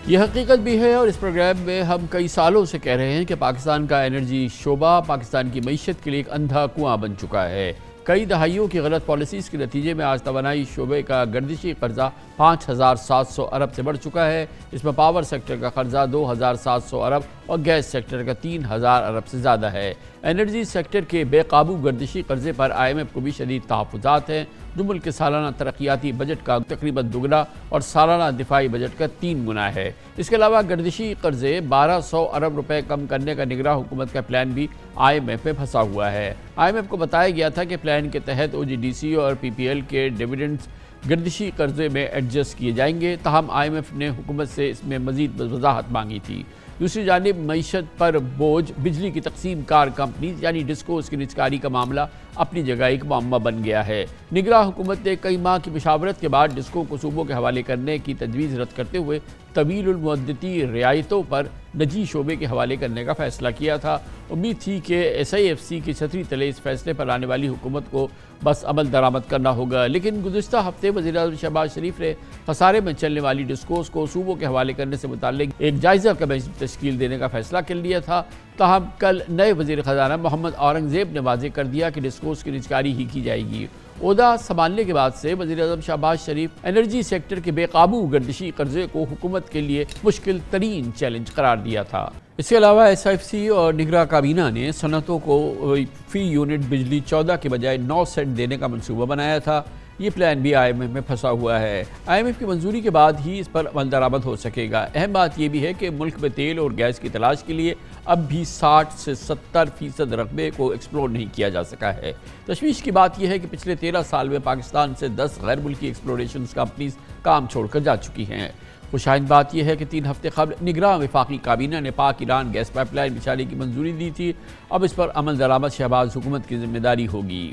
یہ حقیقت بھی ہے اور اس پروگرام میں ہم کئی سالوں سے کہہ رہے ہیں کہ پاکستان کا انرجی شعبہ پاکستان کی معیشت کے لیے ایک اندھا کنواں بن چکا ہے۔ کئی دہائیوں کی غلط پالیسیز کے نتیجے میں آج توانائی شعبے کا گردشی قرضہ 5,700 ارب سے بڑھ چکا ہے۔ اس میں پاور سیکٹر کا قرضہ 2,700 ارب اور گیس سیکٹر کا 3,000 ارب سے زیادہ ہے۔ انرجی سیکٹر کے بے قابو گردشی قرضے پر IMF کو بھی شدید تحفظات ہیں، جو ملک کے سالانہ ترقیاتی بجٹ کا تقریباً دوگنا اور سالانہ دفاعی بجٹ کا 3 گنا ہے۔ اس کے علاوہ گردشی قرضے 1,200 ارب روپے کم کرنے کا نگراں حکومت کا پلان بھی IMF میں پھنسا ہوا ہے۔ IMF کو بتایا گیا تھا کہ پلان کے تحت OGDC اور PPL کے ڈیویڈنڈز گردشی قرضے میں ایڈجسٹ کیے جائیں گے، تاہم IMF نے حکومت سے اس میں مزید وضاحت مانگی تھی۔ دوسری جانب معیشت پر بوجھ بجلی کی تقسیم کار کمپنیز یعنی ڈسکوز کی نجکاری کا معاملہ اپنی جگہ ایک معمہ بن گیا ہے۔ نگراں حکومت نے کئی ماہ کی مشاورت کے بعد ڈسکو کو صوبوں کے حوالے کرنے کی تجویز رد کرتے ہوئے طویل المدتی رعایتوں پر نجی شعبے کے حوالے کرنے کا فیصلہ کیا تھا۔ امید تھی کہ SIFC کی چھتری تلے اس فیصلے پر آنے والی حکومت کو بس عمل درآمد کرنا ہوگا، لیکن گزشتہ ہفتے وزیر اعظم شہباز شریف نے خسارے میں چلنے والی ڈسکوز کو صوبوں کے حوالے کرنے سے متعلق ایک جائزہ کمیٹی تشکیل دینے کا فیصلہ کر لیا تھا۔ تاہم کل نئے وزیر خزانہ محمد اورنگزیب نے واضح کر دیا کہ ڈسکوز کی نجکاری ہی کی جائے گی۔ عہدہ سنبھالنے کے بعد سے وزیر اعظم شہباز شریف انرجی سیکٹر کے بے قابو گردشی قرضے کو حکومت کے لیے مشکل ترین چیلنج قرار دیا تھا۔ اس کے علاوہ SIFC اور نگراں کابینہ نے صنعتوں کو فی یونٹ بجلی 14 کے بجائے 9 سینٹ دینے کا منصوبہ بنایا تھا۔ یہ پلان بھی IMF میں پھنسا ہوا ہے۔ IMF کی منظوری کے بعد ہی اس پر عمل درآمد ہو سکے گا۔ اہم بات یہ بھی ہے کہ ملک میں تیل اور گیس کی تلاش کے لیے اب بھی 60 سے 70% رقبے کو ایکسپلور نہیں کیا جا سکا ہے۔ تشویش کی بات یہ ہے کہ پچھلے 13 سال میں پاکستان سے 10 غیر ملکی ایکسپلوریشنز کمپنیز کام چھوڑ کر جا چکی ہیں۔ خوشائند بات یہ ہے کہ 3 ہفتے قبل نگراں وفاقی کابینہ نے پاک ایران گیس پائپ لائن بچھانے کی منظوری دی تھی۔ اب اس پر عمل درآمد شہباز حکومت کی ذمہ داری ہوگی۔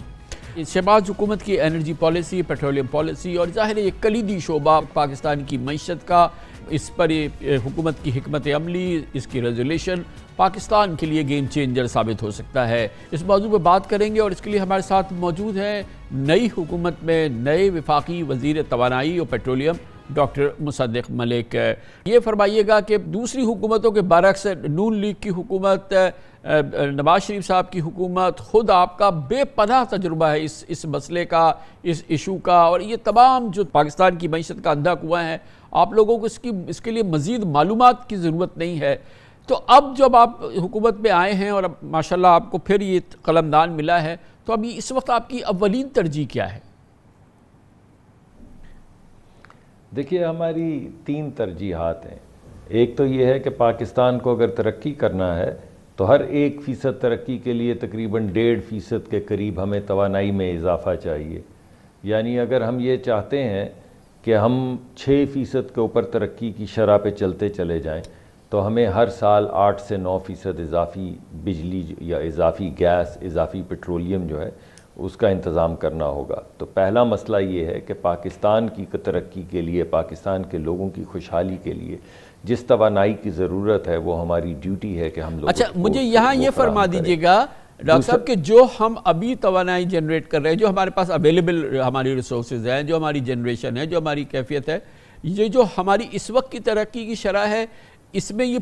شہباز حکومت کی انرجی پالیسی، پیٹرولیم پالیسی اور ظاہر یہ کلیدی شعبہ پاکستان کی معیشت کا، اس پر حکومت کی حکمت عملی، اس کی ریزولیشن پاکستان کے لیے گیم چینجر ثابت ہو سکتا ہے۔ اس موضوع پر بات کریں گے اور اس کے لیے ہمارے ساتھ موجود ہیں نئی حکومت میں نئے وفاقی وزیر توانائی اور پیٹرولیم ڈاکٹر مصدق ملک۔ یہ فرمائیے گا کہ دوسری حکومتوں کے برعکس نون لیگ کی حکومت، نواز شریف صاحب کی حکومت، خود آپ کا بے پناہ تجربہ ہے اس مسئلے کا، اس ایشو کا، اور یہ تمام جو پاکستان کی معیشت کا اندھا کنواں ہے، آپ لوگوں کو اس کے لیے مزید معلومات کی ضرورت نہیں ہے۔ تو اب جب آپ حکومت میں آئے ہیں اور اب ماشاءاللہ آپ کو پھر یہ قلمدان ملا ہے، تو اب اس وقت آپ کی اولین ترجیح کیا ہے؟ دیکھیے، ہماری 3 ترجیحات ہیں۔ ایک تو یہ ہے کہ پاکستان کو اگر ترقی کرنا ہے تو ہر 1% ترقی کے لیے تقریباً 1.5% کے قریب ہمیں توانائی میں اضافہ چاہیے۔ یعنی اگر ہم یہ چاہتے ہیں کہ ہم 6% کے اوپر ترقی کی شرح پہ چلتے چلے جائیں تو ہمیں ہر سال 8 سے 9% اضافی بجلی یا اضافی گیس، اضافی پیٹرولیم جو ہے اس کا انتظام کرنا ہوگا۔ تو پہلا مسئلہ یہ ہے کہ پاکستان کی ترقی کے لیے، پاکستان کے لوگوں کی خوشحالی کے لیے جس توانائی کی ضرورت ہے وہ ہماری ڈیوٹی ہے کہ ہم لوگ۔ اچھا، مجھے یہاں یہ فرما دیجئے گا ڈاکٹر صاحب کہ جو ہم ابھی توانائی جنریٹ کر رہے ہیں، جو ہمارے پاس اویلیبل ہماری ریسورسز ہیں، جو ہماری جنریشن ہے، جو ہماری کیفیت ہے، یہ جو ہماری اس وقت کی ترقی کی شرح ہے، اس میں یہ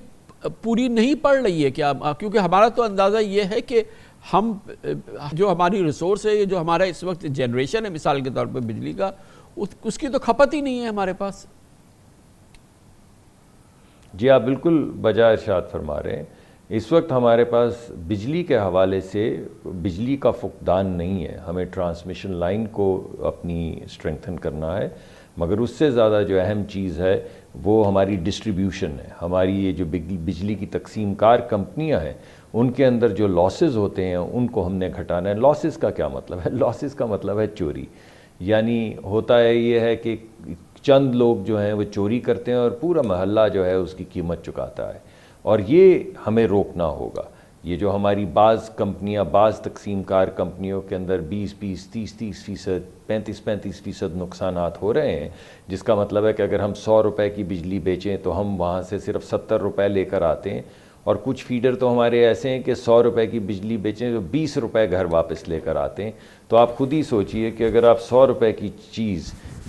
پوری نہیں پڑ رہی ہے کیا؟ کیونکہ ہمارا تو اندازہ یہ ہے کہ ہم جو ہماری ریسورس ہے، جو ہمارا اس وقت جنریشن ہے مثال کے طور پر بجلی کا، اس کی تو کھپت ہی نہیں ہے ہمارے پاس۔ جی، آپ بالکل بجا ارشاد فرما رہے ہیں۔ اس وقت ہمارے پاس بجلی کے حوالے سے بجلی کا فقدان نہیں ہے۔ ہمیں ٹرانسمیشن لائن کو اپنی اسٹرینگتھن کرنا ہے، مگر اس سے زیادہ جو اہم چیز ہے وہ ہماری ڈسٹریبیوشن ہے۔ ہماری یہ جو بجلی کی تقسیم کار کمپنیاں ہیں، ان کے اندر جو لاسز ہوتے ہیں ان کو ہم نے گھٹانا ہے۔ لاسز کا کیا مطلب ہے؟ لاسز کا مطلب ہے چوری۔ یعنی ہوتا ہے یہ ہے کہ چند لوگ جو ہیں وہ چوری کرتے ہیں اور پورا محلہ جو ہے اس کی قیمت چکاتا ہے، اور یہ ہمیں روکنا ہوگا۔ یہ جو ہماری بعض کمپنیاں، بعض تقسیم کار کمپنیوں کے اندر 20-20، 30-30%، 35-35% نقصانات ہو رہے ہیں، جس کا مطلب ہے کہ اگر ہم 100 روپے کی بجلی بیچیں تو ہم وہاں سے صرف 70 روپے لے کر آتے ہیں، اور کچھ فیڈر تو ہمارے ایسے ہیں کہ 100 روپے کی بجلی بیچیں تو 20 روپے گھر واپس لے کر آتے ہیں۔ تو آپ خود ہی سوچئے کہ اگر آپ 100 روپے کی چیز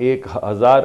1000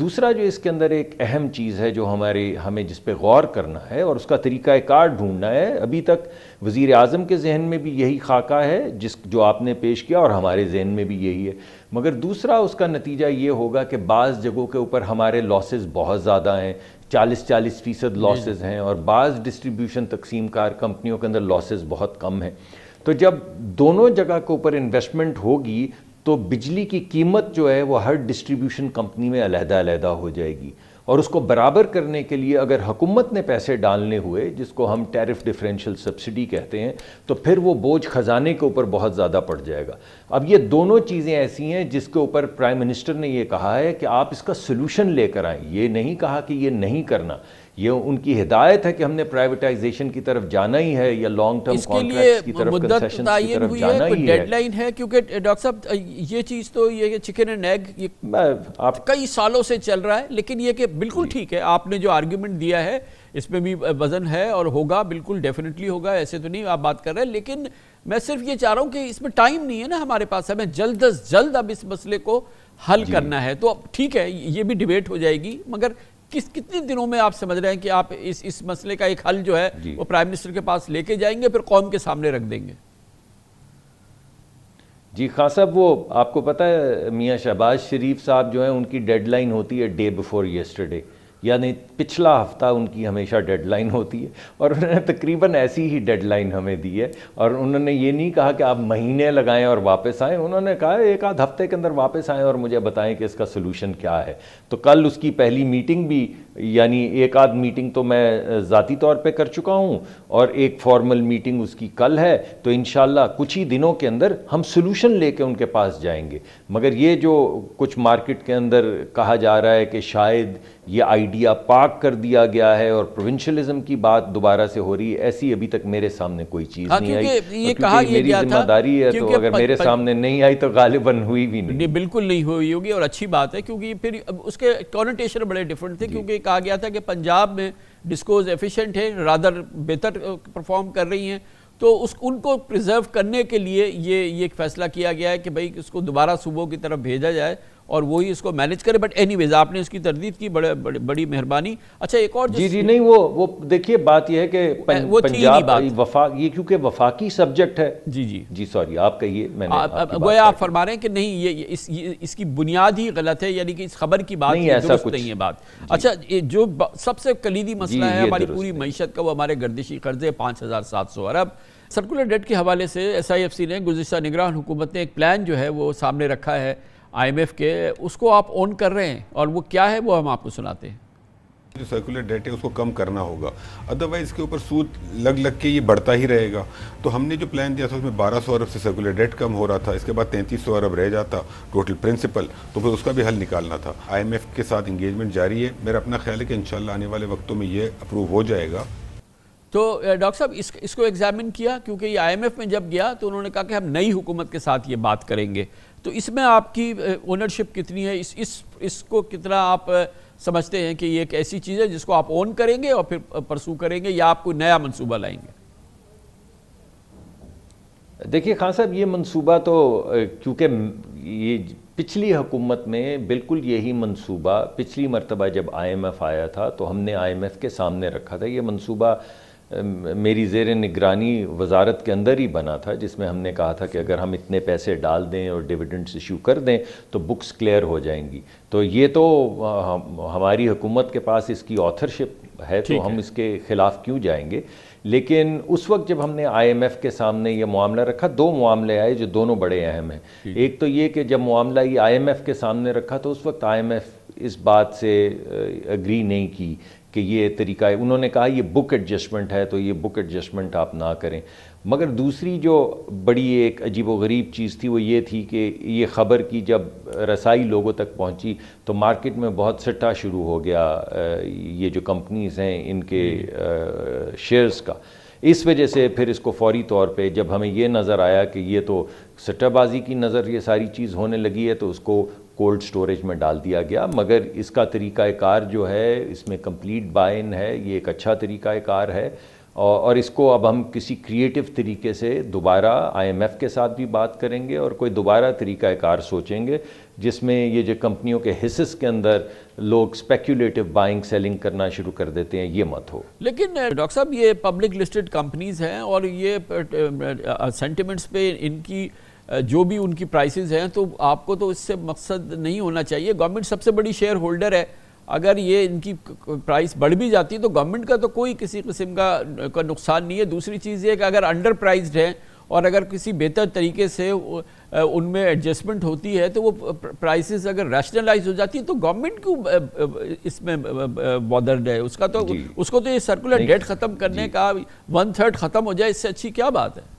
دوسرا جو اس کے اندر ایک اہم چیز ہے جو ہمیں جس پہ غور کرنا ہے اور اس کا طریقہ کار ڈھونڈنا ہے، ابھی تک وزیر اعظم کے ذہن میں بھی یہی خاکہ ہے جو آپ نے پیش کیا، اور ہمارے ذہن میں بھی یہی ہے، مگر دوسرا اس کا نتیجہ یہ ہوگا کہ بعض جگہوں کے اوپر ہمارے لاسز بہت زیادہ ہیں، 40% لاسز ہیں، اور بعض ڈسٹریبیوشن تقسیم کار کمپنیوں کے اندر لاسز بہت کم ہیں۔ تو جب دونوں جگہ کے اوپر انویسٹمنٹ ہوگی تو بجلی کی قیمت جو ہے وہ ہر ڈسٹریبیوشن کمپنی میں علیحدہ علیحدہ ہو جائے گی، اور اس کو برابر کرنے کے لیے اگر حکومت نے پیسے ڈالنے ہوئے، جس کو ہم ٹیرف ڈیفرینشل سبسڈی کہتے ہیں، تو پھر وہ بوجھ خزانے کے اوپر بہت زیادہ پڑ جائے گا۔ اب یہ دونوں چیزیں ایسی ہیں جس کے اوپر پرائم منسٹر نے یہ کہا ہے کہ آپ اس کا سلوشن لے کر آئیں، یہ نہیں کہا کہ یہ نہیں کرنا، یہ ان کی ہدایت ہے کہ ہم نے پرائیویٹائزیشن کی طرف جانا ہی ہے یا لانگ ٹرم کانٹریکٹس کی طرف، کنسیشنز کی طرف جانا ہی ہے۔ ڈیڈ لائن ہے؟ کیونکہ ڈاکٹر صاحب یہ چیز تو یہ چکن اینڈ ایگ آپ کئی سالوں سے چل رہا ہے، لیکن یہ کہ بالکل ٹھیک ہے، آپ نے جو آرگیومنٹ دیا ہے اس میں بھی وزن ہے اور ہوگا، بالکل ڈیفینیٹلی ہوگا، ایسے تو نہیں آپ بات کر رہے ہیں، لیکن میں صرف یہ چاہ رہا ہوں کہ اس میں ٹائم نہیں ہے نا ہمارے پاس، ہمیں جلد از جلد اب اس مسئلے کو حل کرنا ہے۔ تو ٹھیک ہے یہ بھی ڈیبیٹ ہو جائے گی، مگر کتنے دنوں میں آپ سمجھ رہے ہیں کہ آپ اس مسئلے کا ایک حل جو ہے وہ پرائم منسٹر کے پاس لے کے جائیں گے، پھر قوم کے سامنے رکھ دیں گے؟ جی خان صاحب، وہ آپ کو پتہ ہے میاں شہباز شریف صاحب جو ہیں ان کی ڈیڈ لائن ہوتی ہے ڈے بیفور یسٹرڈے، یعنی پچھلا ہفتہ ان کی ہمیشہ ڈیڈ لائن ہوتی ہے، اور انہوں نے تقریباً ایسی ہی ڈیڈ لائن ہمیں دی ہے، اور انہوں نے یہ نہیں کہا کہ آپ مہینے لگائیں اور واپس آئیں، انہوں نے کہا ایک آدھ ہفتے کے اندر واپس آئیں اور مجھے بتائیں کہ اس کا سلوشن کیا ہے۔ تو کل اس کی پہلی میٹنگ بھی، یعنی ایک آدھ میٹنگ تو میں ذاتی طور پہ کر چکا ہوں اور ایک فارمل میٹنگ اس کی کل ہے، تو انشاءاللہ کچھ ہی دنوں کے اندر ہم سلوشن لے کے ان کے پاس جائیں گے۔ مگر یہ جو کچھ مارکیٹ کے اندر کہا جا رہا ہے کہ شاید یہ آئیڈیا پاک کر دیا گیا ہے اور پروونشلزم کی بات دوبارہ سے ہو رہی ہے، ایسی ابھی تک میرے سامنے کوئی چیز نہیں آئی، کیونکہ میری ذمہ داری ہے، تو اگر میرے سامنے نہیں آئی تو غالباً ہوئی بھی نہیں۔ بالکل نہیں ہوئی ہوگی، اور اچھی بات ہے، کیونکہ پھر اس کے کونوٹیشن بڑے ڈیفرنٹ تھے، کیونکہ کہا گیا تھا کہ پنجاب میں ڈسکوز ایفیشینٹ ہے، رادر بہتر پرفارم کر رہی ہیں، تو ان کو پریزرو کرنے کے لیے یہ ایک فیصلہ کیا گیا ہے کہ بھئی اس کو دوبارہ صوبوں کی طرف بھیجا جائے اور وہی اس کو مینیج کرے۔ بٹ اینی ویز آپ نے اس کی تردید کی، بڑی مہربانی۔ اچھا ایک اور جی نہیں، وہ دیکھیے بات یہ ہے کہ پنجاب یہ کیونکہ وفاقی سبجیکٹ ہے۔ جی سوری آپ کہیے، میں نے گویا آپ فرما رہے ہیں کہ نہیں، یہ اس کی بنیاد ہی غلط ہے، یعنی کہ اس خبر کی بات درست نہیں ہے بات۔ اچھا جو سب سے کلیدی مسئلہ ہے ہماری پوری معیشت کا، وہ ہمارے گردشی قرضے 5700 ارب۔ سرکولر ڈیٹ کے حوالے سے ایس آئی ایف سی نے، گزشتہ نگران حکومت نے ایک پلان جو ہے وہ سامنے رکھا ہے آئی ایم ایف کے، اس کو آپ اون کر رہے ہیں، اور وہ کیا ہے وہ ہم آپ کو سناتے ہیں۔ جو سرکولر ڈیٹ ہے اس کو کم کرنا ہوگا، ادروائز اس کے اوپر سود لگ کے یہ بڑھتا ہی رہے گا۔ تو ہم نے جو پلان دیا تھا اس میں 1200 ارب سے سرکولر ڈیٹ کم ہو رہا تھا، اس کے بعد 3300 ارب رہ جاتا ٹوٹل پرنسپل، تو پھر اس کا بھی حل نکالنا تھا۔ آئی ایم ایف کے ساتھ انگیجمنٹ جاری ہے، میرا اپنا خیال ہے کہ انشاءاللہ آنے والے وقتوں میں یہ اپروو ہو جائے گا۔ تو ڈاکٹر صاحب اس کو ایگزامن کیا، کیونکہ یہ آئی ایم ایف میں جب گیا تو انہوں نے کہا کہ ہم نئی حکومت کے ساتھ یہ بات کریں گے، تو اس میں آپ کی اونرشپ کتنی ہے؟ اس کو کتنا آپ سمجھتے ہیں کہ یہ ایک ایسی چیز ہے جس کو آپ اون کریں گے اور پھر پرسو کریں گے، یا آپ کوئی نیا منصوبہ لائیں گے؟ دیکھیے خان صاحب، یہ منصوبہ تو کیونکہ یہ پچھلی حکومت میں بالکل یہی منصوبہ، پچھلی مرتبہ جب آئی ایم ایف آیا تھا تو ہم نے آئی ایم ایف کے سامنے رکھا تھا، یہ منصوبہ میری زیر نگرانی وزارت کے اندر ہی بنا تھا، جس میں ہم نے کہا تھا کہ اگر ہم اتنے پیسے ڈال دیں اور ڈیویڈنڈز ایشو کر دیں تو بکس کلیئر ہو جائیں گی۔ تو یہ تو ہماری حکومت کے پاس اس کی آتھرشپ ہے، تو ہم اس کے خلاف کیوں جائیں گے؟ لیکن اس وقت جب ہم نے آئی ایم ایف کے سامنے یہ معاملہ رکھا، دو معاملے آئے جو دونوں بڑے اہم ہیں۔ ایک تو یہ کہ جب معاملہ یہ آئی ایم ایف کے سامنے رکھا تو اس وقت آئی ایم ایف اس بات سے اگری نہیں کی کہ یہ طریقہ ہے، انہوں نے کہا یہ بک ایڈجسٹمنٹ ہے تو یہ بک ایڈجسٹمنٹ آپ نہ کریں۔ مگر دوسری جو بڑی ایک عجیب و غریب چیز تھی وہ یہ تھی کہ یہ خبر کی جب رسائی لوگوں تک پہنچی تو مارکیٹ میں بہت سٹا شروع ہو گیا یہ جو کمپنیز ہیں ان کے شیئرز کا۔ اس وجہ سے پھر اس کو فوری طور پہ جب ہمیں یہ نظر آیا کہ یہ تو سٹہ بازی کی نظر یہ ساری چیز ہونے لگی ہے تو اس کو کولڈ سٹوریج میں ڈال دیا گیا۔ مگر اس کا طریقہ کار جو ہے اس میں کمپلیٹ بائن ہے، یہ ایک اچھا طریقہ کار ہے، اور اس کو اب ہم کسی کریٹو طریقے سے دوبارہ آئی ایم ایف کے ساتھ بھی بات کریں گے اور کوئی دوبارہ طریقہ کار سوچیں گے جس میں یہ جو کمپنیوں کے حصص کے اندر لوگ اسپیکولیٹو بائنگ سیلنگ کرنا شروع کر دیتے ہیں، یہ مت ہو۔ لیکن ڈاکٹر صاحب یہ پبلک لسٹڈ کمپنیز ہیں اور یہ سینٹیمنٹس پہ ان کی جو بھی ان کی پرائسز ہیں، تو آپ کو تو اس سے مقصد نہیں ہونا چاہیے۔ گورنمنٹ سب سے بڑی شیئر ہولڈر ہے، اگر یہ ان کی پرائس بڑھ بھی جاتی تو گورنمنٹ کا تو کوئی کسی قسم کا نقصان نہیں ہے۔ دوسری چیز یہ کہ اگر انڈر پرائزڈ ہیں اور اگر کسی بہتر طریقے سے ان میں ایڈجسٹمنٹ ہوتی ہے تو وہ پرائسز اگر ریشنلائز ہو جاتی ہیں تو گورنمنٹ کو اس میں بودرڈ ہے، اس کو تو یہ سرکولر ڈیٹ ختم کرنے کا 1/3 ختم ہو جائے، اس سے اچھی کیا بات ہے؟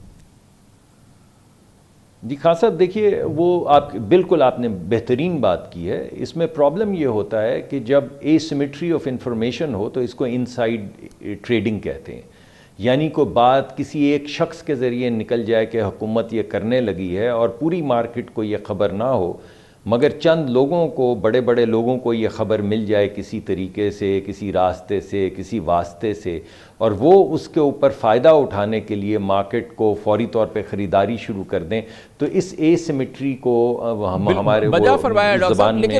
جی خان صاحب دیکھیے، وہ بالکل آپ نے بہترین بات کی ہے۔ اس میں پرابلم یہ ہوتا ہے کہ جب اے سیمیٹری آف انفارمیشن ہو تو اس کو انسائیڈ ٹریڈنگ کہتے ہیں، یعنی کوئی بات کسی ایک شخص کے ذریعے نکل جائے کہ حکومت یہ کرنے لگی ہے اور پوری مارکیٹ کو یہ خبر نہ ہو، مگر چند لوگوں کو، بڑے بڑے لوگوں کو یہ خبر مل جائے کسی طریقے سے، کسی راستے سے، کسی واسطے سے، اور وہ اس کے اوپر فائدہ اٹھانے کے لیے مارکیٹ کو فوری طور پہ خریداری شروع کر دیں، تو اس اے سیمیٹری کو ہمارے زبان میں،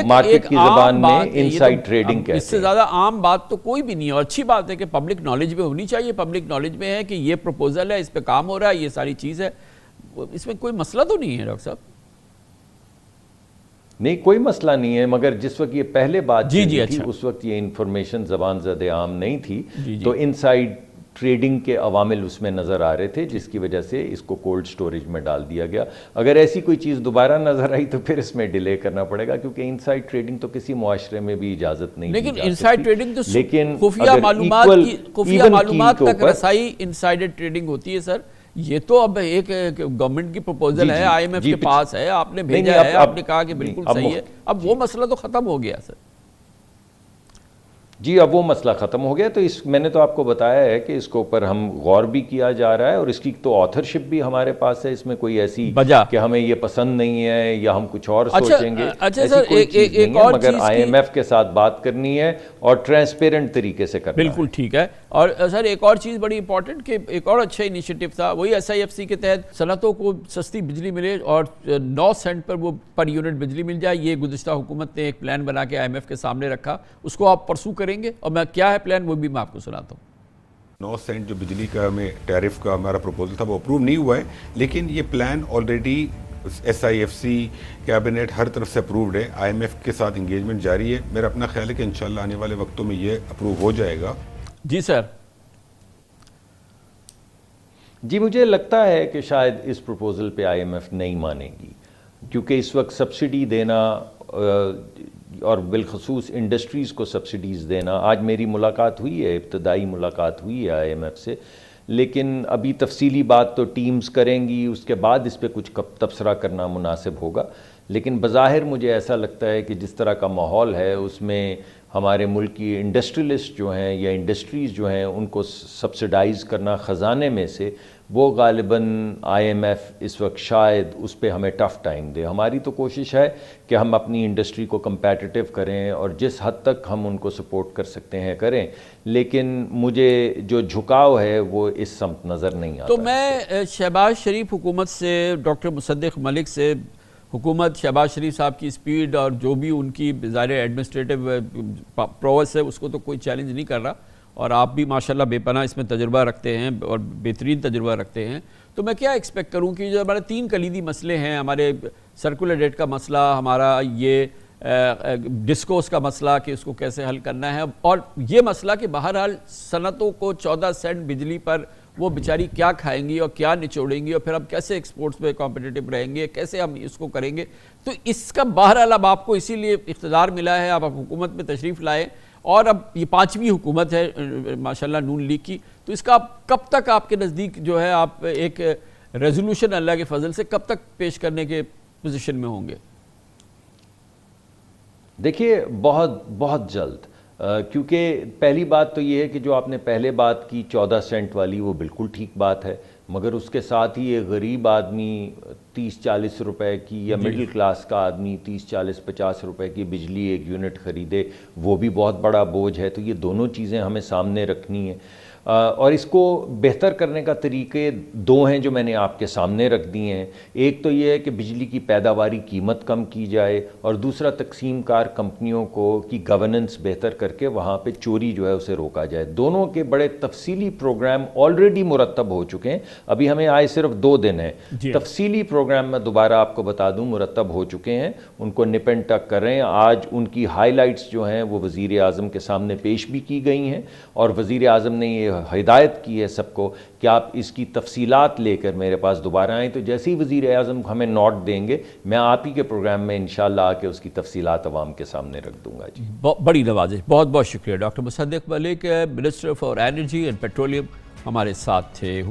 مارکیٹ کی زبان میں انسائیڈ ٹریڈنگ کہتے ہیں۔ اس سے زیادہ عام بات تو کوئی بھی نہیں ہے، اور اچھی بات ہے کہ پبلک نالج میں ہونی چاہیے۔ پبلک نالج میں ہے کہ یہ پروپوزل ہے، اس پہ کام ہو رہا ہے، یہ ساری چیز ہے، اس میں کوئی مسئلہ تو نہیں ہے ڈاکٹر صاحب؟ نہیں، کوئی مسئلہ نہیں ہے، مگر جس وقت یہ پہلے بات تھی اس وقت یہ انفارمیشن زبان زد عام نہیں تھی، تو انسائیڈ ٹریڈنگ کے عوامل اس میں نظر آ رہے تھے، جس کی وجہ سے اس کو کولڈ سٹوریج میں ڈال دیا گیا۔ اگر ایسی کوئی چیز دوبارہ نظر آئی تو پھر اس میں ڈیلے کرنا پڑے گا، کیونکہ انسائیڈ ٹریڈنگ تو کسی معاشرے میں بھی اجازت نہیں دی جا سکتی۔ لیکن انسائیڈ ٹریڈنگ تو خفیہ معلومات تک رسائی انسائیڈ ٹریڈنگ ہوتی ہے سر۔ یہ تو اب ایک گورنمنٹ کی پروپوزل ہے، آئی ایم ایف کے پاس ہے، آپ نے بھیجا ہے، آپ نے کہا کہ بالکل صحیح ہے، اب وہ مسئلہ تو ختم ہو گیا سر۔ جی اب وہ مسئلہ ختم ہو گیا، تو میں نے تو آپ کو بتایا ہے کہ اس کے اوپر ہم غور بھی کیا جا رہا ہے، اور اس کی تو آتھرشپ بھی ہمارے پاس ہے۔ اس میں کوئی ایسی کہ ہمیں یہ پسند نہیں ہے یا ہم کچھ اور سوچیں گے، ایسی کوئی چیز نہیں ہے، مگر آئی ایم ایف کے ساتھ بات کرنی ہے اور ٹرانسپیرنٹ طریقے سے کرنا ہے۔ بالکل ٹھیک ہے۔ اور سر ایک اور چیز بڑی امپورٹنٹ کہ ایک اور اچھا انیشیٹو تھا، وہی ایس آئی ایف سی کے تحت صنعتوں کو سستی بجلی ملے اور 9 سینٹ پر وہ پر یونٹ بجلی مل جائے۔ یہ گزشتہ حکومت نے ایک پلان بنا کے آئی ایم ایف کے سامنے رکھا، اس کو آپ پرسو کریں گے؟ اور میں کیا ہے پلان وہ بھی میں آپ کو سناتا ہوں۔ 9 سینٹ جو بجلی کا ہمیں ٹیرف کا ہمارا پروپوزل تھا وہ اپروو نہیں ہوا ہے، لیکن یہ plan already S I F C cabinet ہر طرف سے اپرووڈ ہے، آئی ایم ایف کے ساتھ انگیجمنٹ جاری ہے۔ میرا اپنا خیال ہے کہ انشاءاللہ آنے والے وقتوں میں یہ اپروو ہو جائے گا۔ جی سر۔ جی مجھے لگتا ہے کہ شاید اس پروپوزل پہ آئی ایم ایف نہیں مانے گی، کیونکہ اس وقت سبسڈی دینا اور بالخصوص انڈسٹریز کو سبسڈیز دینا، آج میری ملاقات ہوئی ہے، ابتدائی ملاقات ہوئی ہے آئی ایم ایف سے، لیکن ابھی تفصیلی بات تو ٹیمز کریں گی، اس کے بعد اس پہ کچھ تبصرہ کرنا مناسب ہوگا۔ لیکن بظاہر مجھے ایسا لگتا ہے کہ جس طرح کا ماحول ہے اس میں ہمارے ملک کی انڈسٹریلسٹ جو ہیں یا انڈسٹریز جو ہیں ان کو سبسڈائز کرنا خزانے میں سے، وہ غالباً آئی ایم ایف اس وقت شاید اس پہ ہمیں ٹف ٹائم دے۔ ہماری تو کوشش ہے کہ ہم اپنی انڈسٹری کو کمپیٹیٹیو کریں اور جس حد تک ہم ان کو سپورٹ کر سکتے ہیں کریں، لیکن مجھے جو جھکاؤ ہے وہ اس سمت نظر نہیں آتا۔ تو میں شہباز شریف حکومت سے، ڈاکٹر مصدق ملک سے، حکومت شہباز شریف صاحب کی سپیڈ اور جو بھی ان کی ظاہر ایڈمنسٹریٹو پروس ہے اس کو تو کوئی چیلنج نہیں کر رہا، اور آپ بھی ماشاءاللہ بے پناہ اس میں تجربہ رکھتے ہیں اور بہترین تجربہ رکھتے ہیں، تو میں کیا ایکسپیکٹ کروں کہ جو ہمارے 3 کلیدی مسئلے ہیں، ہمارے سرکولر ڈیٹ کا مسئلہ، ہمارا یہ ڈسکوس کا مسئلہ کہ اس کو کیسے حل کرنا ہے، اور یہ مسئلہ کہ بہرحال صنعتوں کو 14 سینٹ بجلی پر وہ بیچاری کیا کھائیں گی اور کیا نچوڑیں گی، اور پھر ہم کیسے ایکسپورٹس پہ کمپیٹیٹو رہیں گے، کیسے ہم اس کو کریں گے۔ تو اس کا بہرحال اب آپ کو اسی لیے اقتدار ملا ہے، آپ حکومت میں تشریف لائے، اور اب یہ 5ویں حکومت ہے ماشاءاللہ نون لیگ کی، تو اس کا کب تک آپ کے نزدیک جو ہے آپ ایک ریزولوشن اللہ کے فضل سے کب تک پیش کرنے کے پوزیشن میں ہوں گے؟ دیکھیے بہت بہت جلد، کیونکہ پہلی بات تو یہ ہے کہ جو آپ نے پہلے بات کی 14 سینٹ والی، وہ بالکل ٹھیک بات ہے، مگر اس کے ساتھ ہی ایک غریب آدمی 30-40 روپے کی یا مڈل کلاس کا آدمی 30-40-50 روپے کی بجلی ایک یونٹ خریدے، وہ بھی بہت بڑا بوجھ ہے۔ تو یہ دونوں چیزیں ہمیں سامنے رکھنی ہیں۔ اور اس کو بہتر کرنے کا طریقے دو ہیں جو میں نے آپ کے سامنے رکھ دیے ہیں. ایک تو یہ ہے کہ بجلی کی پیداواری قیمت کم کی جائے, اور دوسرا تقسیم کار کمپنیوں کی گورننس بہتر کر کے وہاں پہ چوری جو ہے اسے روکا جائے. دونوں کے بڑے تفصیلی پروگرام آلریڈی مرتب ہو چکے ہیں, ابھی ہمیں آئے صرف 2 دن ہیں. تفصیلی پروگرام میں دوبارہ آپ کو بتا دوں مرتب ہو چکے ہیں, ان کو نپ اینڈ ٹک کر رہے ہیں. آج ان کی ہائی لائٹس جو ہیں وہ وزیر اعظم کے سامنے پیش بھی کی گئی ہیں, اور وزیر اعظم نے یہ ہدایت کی ہے سب کو کہ آپ اس کی تفصیلات لے کر میرے پاس دوبارہ آئیں. تو جیسے ہی وزیر اعظم ہمیں نوٹ دیں گے, میں آپ ہی کے پروگرام میں انشاءاللہ آ کے اس کی تفصیلات عوام کے سامنے رکھ دوں گا. جی بڑی نوازش, بہت بہت شکریہ. Doctor Musadiq Malik, minister for energy and petroleum, ہمارے ساتھ تھے.